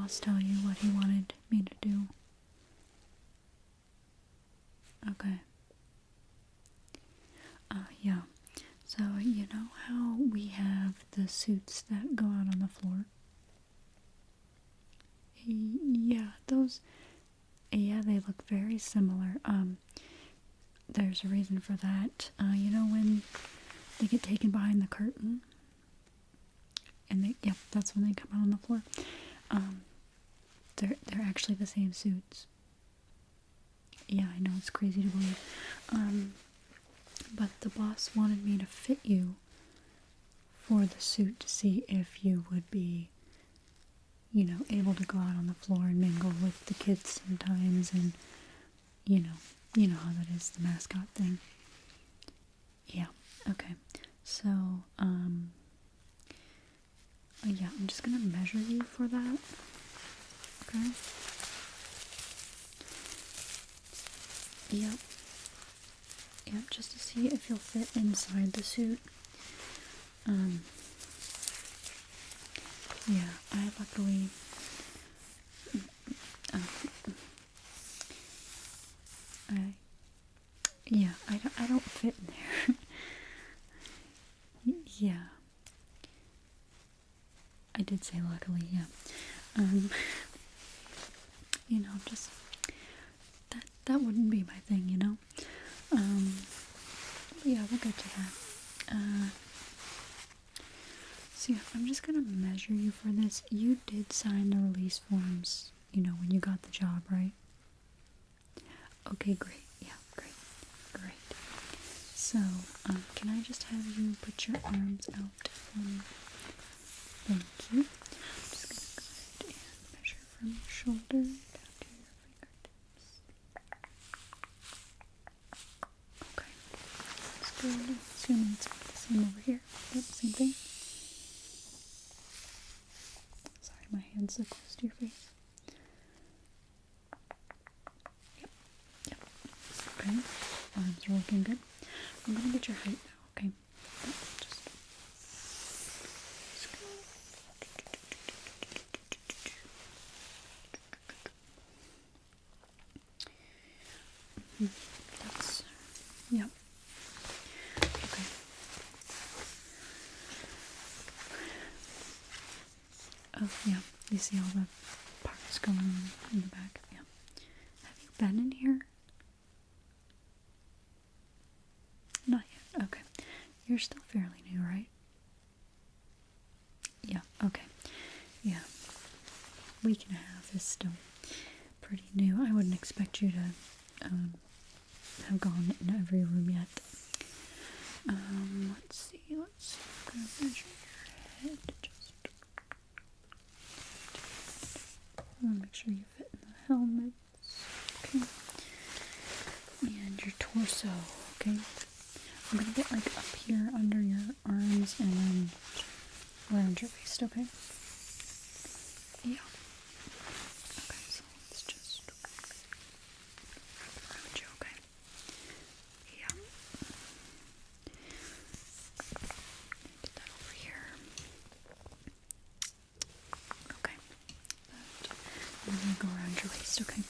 boss tell you what he wanted me to do? Okay. Yeah. So, you know how we have the suits that go out on the floor? Yeah, those, yeah, they look very similar. There's a reason for that. You know when they get taken behind the curtain? And yep, that's when they come out on the floor. They're actually the same suits. Yeah, I know, it's crazy to believe. But the boss wanted me to fit you for the suit to see if you would be, you know, able to go out on the floor and mingle with the kids sometimes, and you know how that is, the mascot thing. Yeah, okay. So, yeah, I'm just gonna measure you for that. Okay. Yep. Yep, just to see if you'll fit inside the suit. Yeah, I luckily, I don't fit in there. Yeah. I did say luckily, yeah. You know, just, that wouldn't be my thing, you know? Yeah, we'll get to that. So yeah, I'm just gonna measure you for this. You did sign the release forms, you know, when you got the job, right? Okay, great. Yeah, great. So, can I just have you put your arms out? Thank you. I'm just gonna go ahead and measure from your shoulder down to your fingertips. Okay, that's good. Assuming it's the same over here. Yep, same thing. Sorry, my hand's so close to your face. Yep. Okay, arms are looking good. I'm gonna get your height now, okay? That's, yep. Okay. Oh, yeah, you see all the parts going on in the back, yeah. Have you been in here? Not yet, okay. You're still fairly new, right? Yeah, okay. Yeah. Week and a half is still pretty new. I wouldn't expect you to have gone in every room yet. Let's see. I'm gonna measure your head. I want to make sure you fit in the helmets. Okay. And your torso, okay? I'm gonna get like up here under your arms and then around your waist, okay? Yeah. Okay, so let's just wrap around you, okay? Yeah. Get that over here. Okay. And then go around your waist, okay?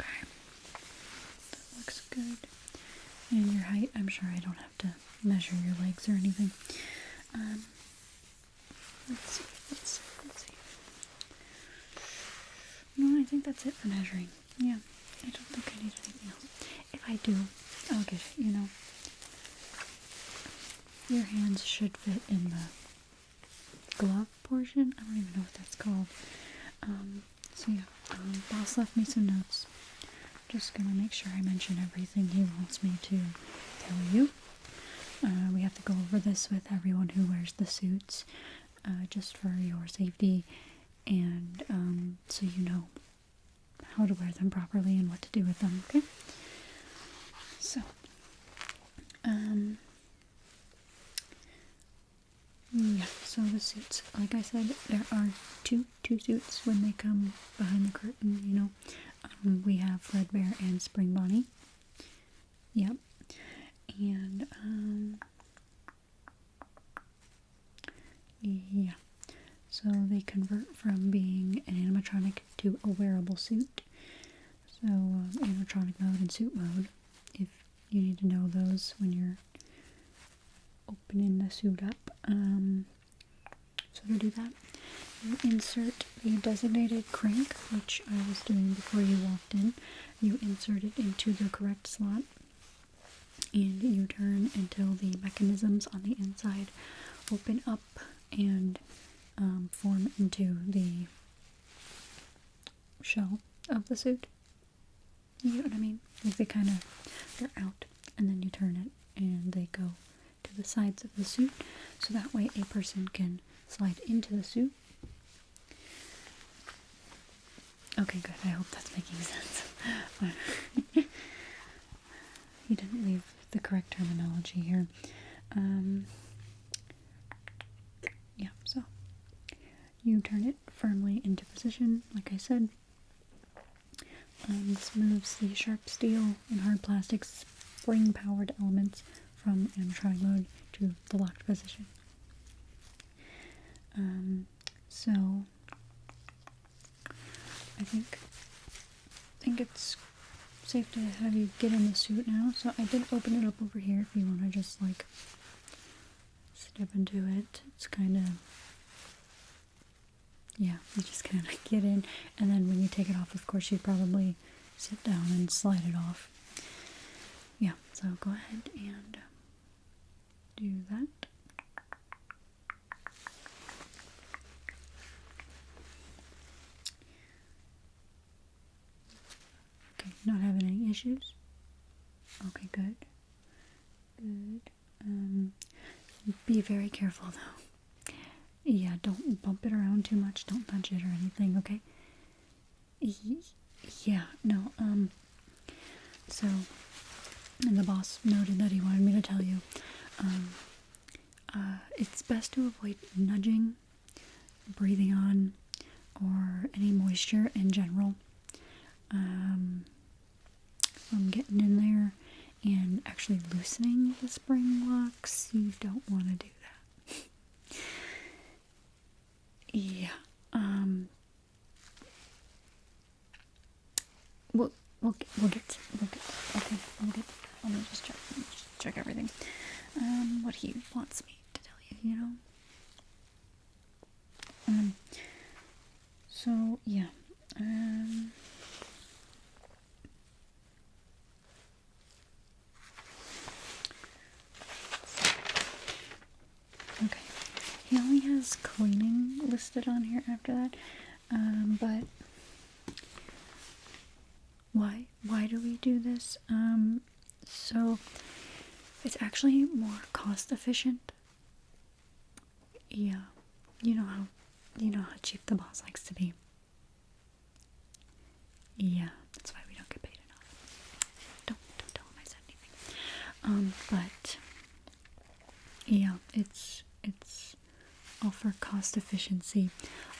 Okay. That looks good. And your height, I'm sure I don't have to measure your legs or anything. Let's see. No, I think that's it for measuring. Yeah, I don't think I need anything else. If I do, I'll get it, you know. Your hands should fit in the glove portion. I don't even know what that's called. So yeah, boss left me some notes. Just gonna make sure I mention everything he wants me to tell you. We have to go over this with everyone who wears the suits, just for your safety, and so you know how to wear them properly and what to do with them, okay? So, yeah, so the suits, like I said, there are two suits when they come behind the curtain, you know. We have Fredbear and Spring Bonnie. Yep. And, so they convert from being an animatronic to a wearable suit. So animatronic mode and suit mode, if you need to know those when you're opening the suit up. So to do that, you insert the designated crank, which I was doing before you walked in. You insert it into the correct slot, and you turn until the mechanisms on the inside open up and form into the shell of the suit. You know what I mean? Like they're out, and then you turn it, and they go to the sides of the suit, so that way a person can slide into the suit. Okay, good. I hope that's making sense. You didn't leave the correct terminology here. Yeah, so you turn it firmly into position, like I said. This moves the sharp steel and hard plastic spring-powered elements from animatronic mode to the locked position. So I think it's safe to have you get in the suit now. So I did open it up over here if you want to just like step into it. It's kind of, yeah, you just kind of get in, and then when you take it off, of course, you'd probably sit down and slide it off. Yeah, so go ahead and do that. Okay, not having any issues? Okay, good. Good. Be very careful though. Yeah, don't bump it around too much. Don't touch it or anything, okay? Yeah, no, so, and the boss noted that he wanted me to tell you, it's best to avoid nudging, breathing on, or any moisture in general, from getting in there and actually loosening the spring locks. You don't want to do that. Yeah, we'll get, okay, let me just check everything, what he wants me to tell you, you know, so, yeah, okay, he only has cleaning listed on here after that, but why do we do this? So it's actually more cost efficient. Yeah, you know how cheap the boss likes to be. Yeah, that's why we don't get paid enough. Don't tell him I said anything. But yeah, it's all for cost efficiency.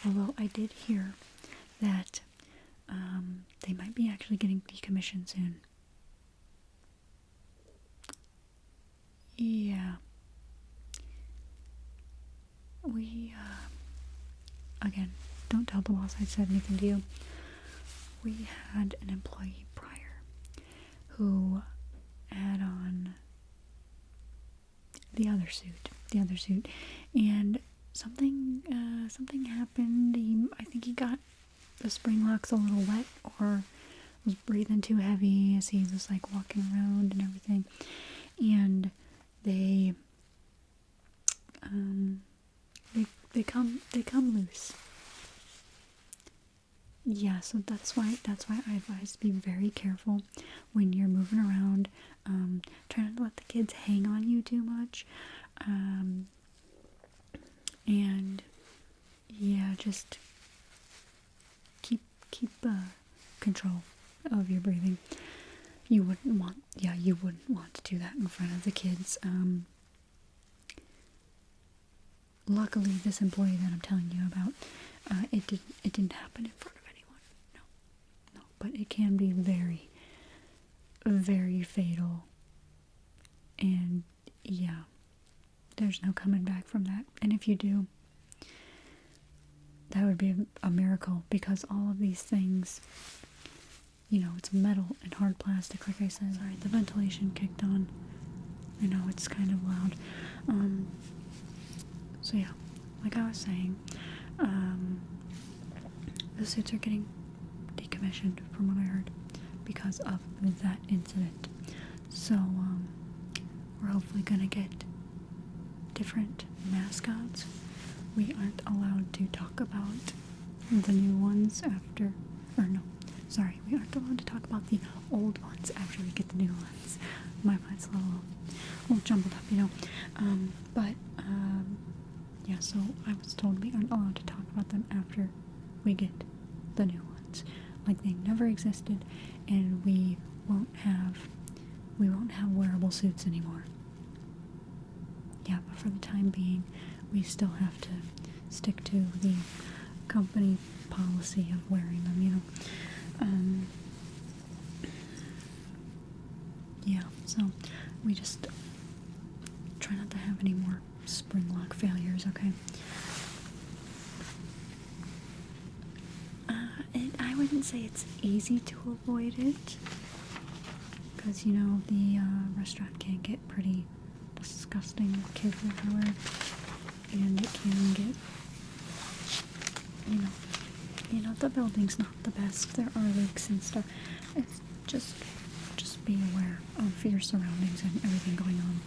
Although I did hear that they might be actually getting decommissioned soon. Yeah. We, again, don't tell the boss I said anything to you. We had an employee prior who had on the other suit, and something happened. I think he got the spring locks a little wet, or was breathing too heavy as he was like walking around and everything, and they come loose. Yeah, so that's why I advise be very careful when you're moving around. Try not to let the kids hang on you too much. And yeah, just keep control of your breathing. You wouldn't want to do that in front of the kids. Luckily, this employee that I'm telling you about, it didn't happen in front of anyone. No, but it can be very, very fatal. And yeah, there's no coming back from that. And if you do, that would be a miracle, because all of these things, you know, it's metal and hard plastic, like I said. Sorry, the ventilation kicked on. I know it's kind of loud. So yeah, like I was saying, the suits are getting decommissioned from what I heard because of that incident. So, we're hopefully gonna get different mascots. We aren't allowed to talk about the new ones after, or no, sorry, we aren't allowed to talk about the old ones after we get the new ones. My mind's a little jumbled up, you know. Yeah, so I was told we aren't allowed to talk about them after we get the new ones. Like they never existed, and we won't have wearable suits anymore. Yeah, but for the time being, we still have to stick to the company policy of wearing them, you know. Yeah, so we just try not to have any more spring lock failures, okay? I wouldn't say it's easy to avoid it, because, you know, the restaurant can get pretty disgusting with kids everywhere, and it can get, you know, the building's not the best. There are leaks and stuff. It's just be aware of your surroundings and everything going on.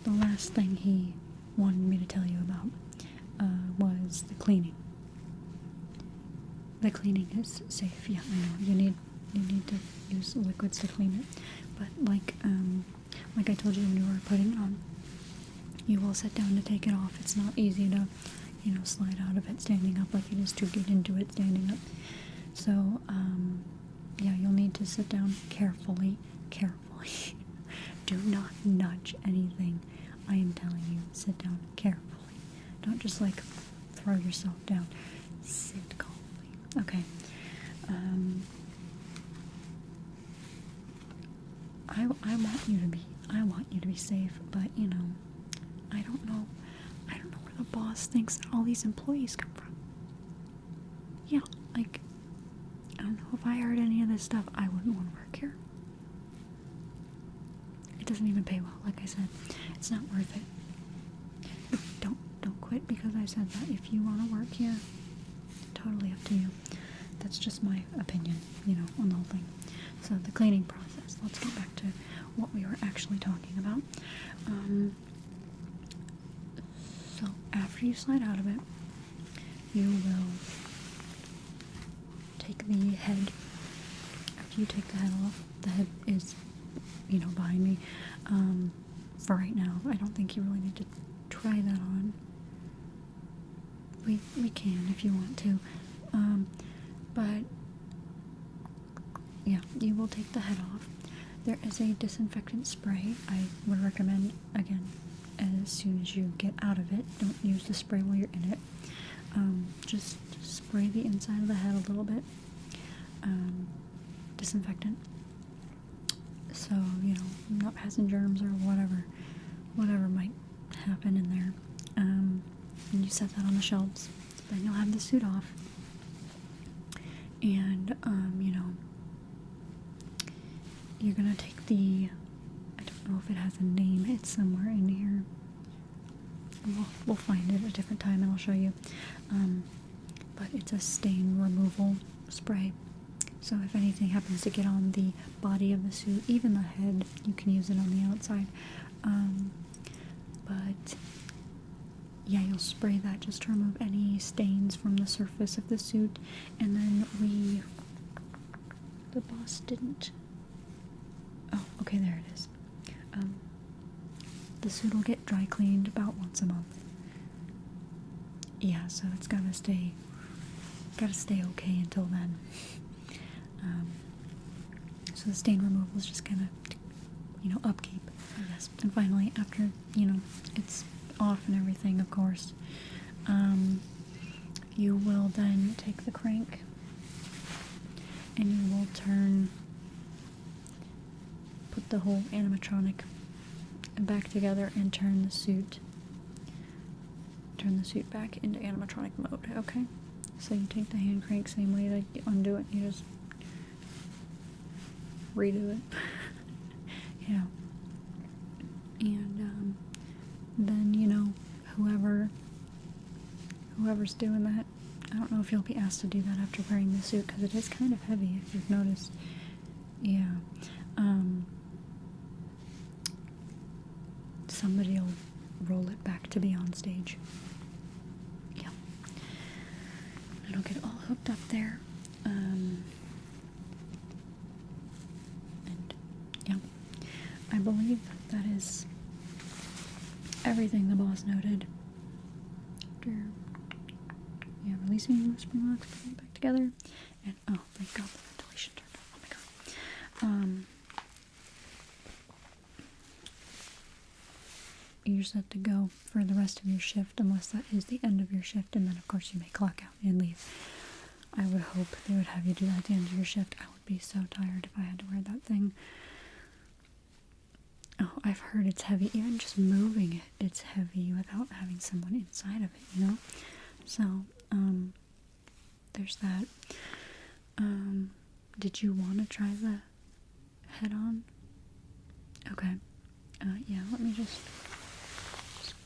The last thing he wanted me to tell you about was the cleaning. The cleaning is safe. Yeah, I know. You need to use liquids to clean it. But like I told you when you were putting it on, you will sit down to take it off. It's not easy to, you know, slide out of it standing up like it is to get into it standing up. So, yeah, you'll need to sit down carefully. Do not nudge anything. I am telling you, sit down carefully. Don't just like throw yourself down. Sit calmly. Okay. I want you to be safe, but you know, I don't know where the boss thinks all these employees come from. Yeah, like, I don't know, if I heard any of this stuff, I wouldn't want to work here. It doesn't even pay well, like I said. It's not worth it. Don't quit because I said that. If you want to work here, totally up to you. That's just my opinion, you know, on the whole thing. So the cleaning process. Let's get back to what we were actually talking about. So after you slide out of it, you will take the head. After you take the head off, the head is, you know, behind me. For right now, I don't think you really need to try that on. We can if you want to. But yeah, you will take the head off. There is a disinfectant spray I would recommend, again, as soon as you get out of it. Don't use the spray while you're in it. Just spray the inside of the head a little bit. Disinfectant. So, you know, not passing germs or whatever might happen in there. And you set that on the shelves. Then you'll have the suit off. And, you know, you're gonna take the, I don't know if it has a name, it's somewhere in here. We'll find it at a different time and I'll show you. But it's a stain removal spray. So if anything happens to get on the body of the suit, even the head, you can use it on the outside. But yeah, you'll spray that just to remove any stains from the surface of the suit. And then the boss didn't, oh, okay, there it is. The suit will get dry cleaned about once a month. Yeah, so it's gotta stay okay until then. So the stain removal is just kind of, you know, upkeep, I guess. And finally, after, you know, it's off and everything, of course, you will then take the crank and you will put the whole animatronic back together and turn the suit turn the suit back into animatronic mode, okay? So you take the hand crank, same way that you undo it, you just redo it. Yeah. And then, you know, whoever's doing that, I don't know if you'll be asked to do that after wearing the suit, because it is kind of heavy, if you've noticed. Yeah. Somebody will roll it back to be on stage. Yeah. And I'll get it all hooked up there. And yeah, I believe that is everything the boss noted. After, yeah, releasing the spring locks, putting it back together, and oh, thank God the ventilation turned on. Oh my God. You're set to go for the rest of your shift, unless that is the end of your shift, and then of course you may clock out and leave. I would hope they would have you do that at the end of your shift. I would be so tired if I had to wear that thing. Oh, I've heard it's heavy. Even just moving it, it's heavy without having someone inside of it, you know? So, there's that. Did you want to try the head-on? Okay. Yeah, let me just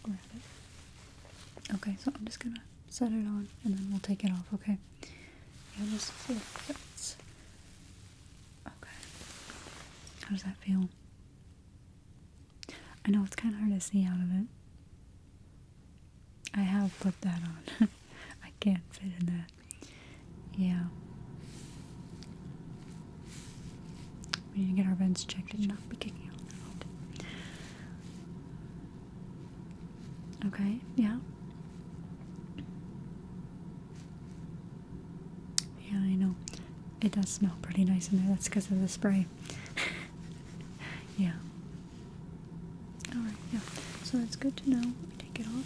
grab it. Okay, so I'm just gonna set it on, and then we'll take it off, okay? Yeah, just see if it fits. Okay. How does that feel? I know it's kind of hard to see out of it. I have put that on. I can't fit in that. Yeah. We need to get our vents checked and not be kicking out. Okay, yeah. Yeah, I know. It does smell pretty nice in there. That's because of the spray. Yeah. Alright, yeah. So it's good to know. Let me take it off.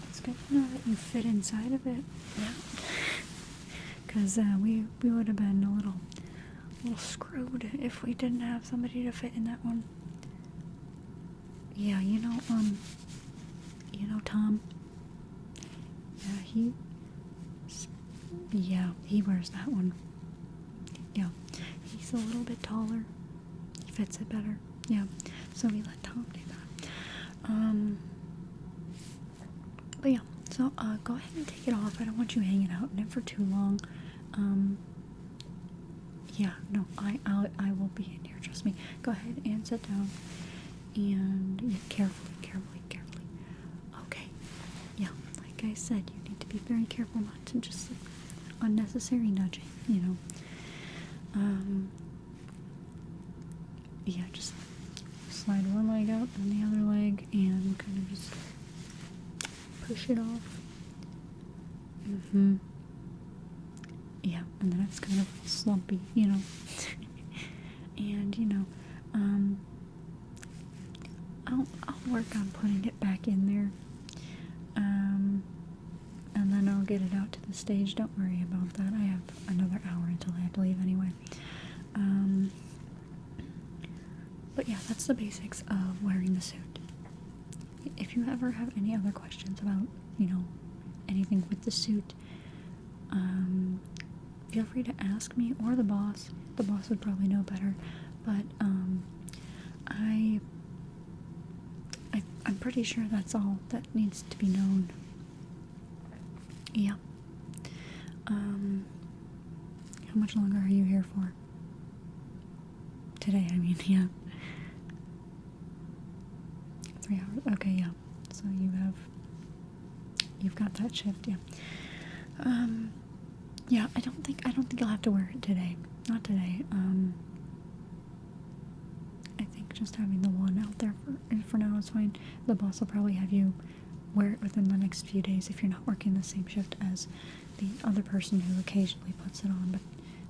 It's good to know that you fit inside of it. Yeah. Because we would have been a little screwed if we didn't have somebody to fit in that one. Yeah, you know Tom? Yeah, he wears that one. Yeah, he's a little bit taller. He fits it better. Yeah, so we let Tom do that. But yeah, so go ahead and take it off. I don't want you hanging out in it for too long. Yeah, no, I will be in here. Trust me. Go ahead and sit down. And yeah, carefully. Okay. Yeah, like I said, you need to be very careful not to just unnecessary nudging, you know. Yeah, just slide one leg out and the other leg and kind of just push it off. Yeah, and then it's kind of slumpy, you know. And, you know, I'll work on putting it back in there. And then I'll get it out to the stage. Don't worry about that. I have another hour until I have to leave anyway. But yeah, that's the basics of wearing the suit. If you ever have any other questions about, you know, anything with the suit, feel free to ask me or the boss. The boss would probably know better, but I'm pretty sure that's all that needs to be known. Yeah. How much longer are you here for? Today, I mean, yeah. 3 hours. Okay, yeah. So you've got that shift, yeah. Yeah, I don't think you'll have to wear it today. Not today. I think just having the one out there for now is fine. The boss will probably have you wear it within the next few days if you're not working the same shift as the other person who occasionally puts it on, but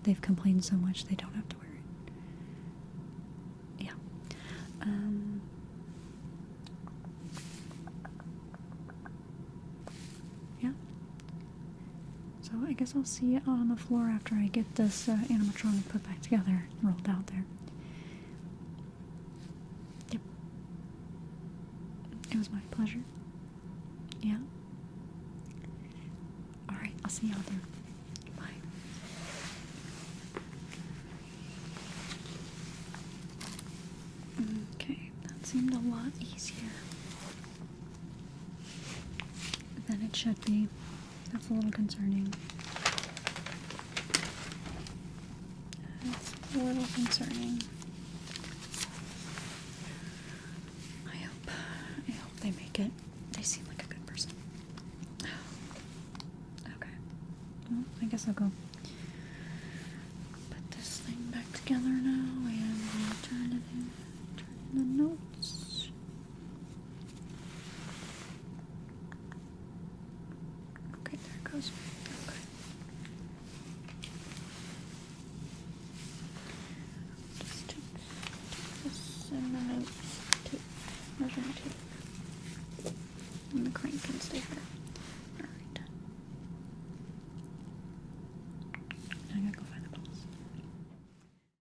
they've complained so much they don't have to wear it. Yeah. Yeah. So I guess I'll see you on the floor after I get this animatronic put back together and rolled out there. Yep. It was my pleasure. Yeah? Alright, I'll see y'all there. Bye. Okay, that seemed a lot easier than it should be. That's a little concerning. That's a little concerning. I hope they make it. They seem like a good person. Okay. Well, I guess I'll go put this thing back together now and we'll turn it in. Turn in the notes. Okay, there it goes. Okay. Just take this in the notes. Tape. Measuring tape. And the crank in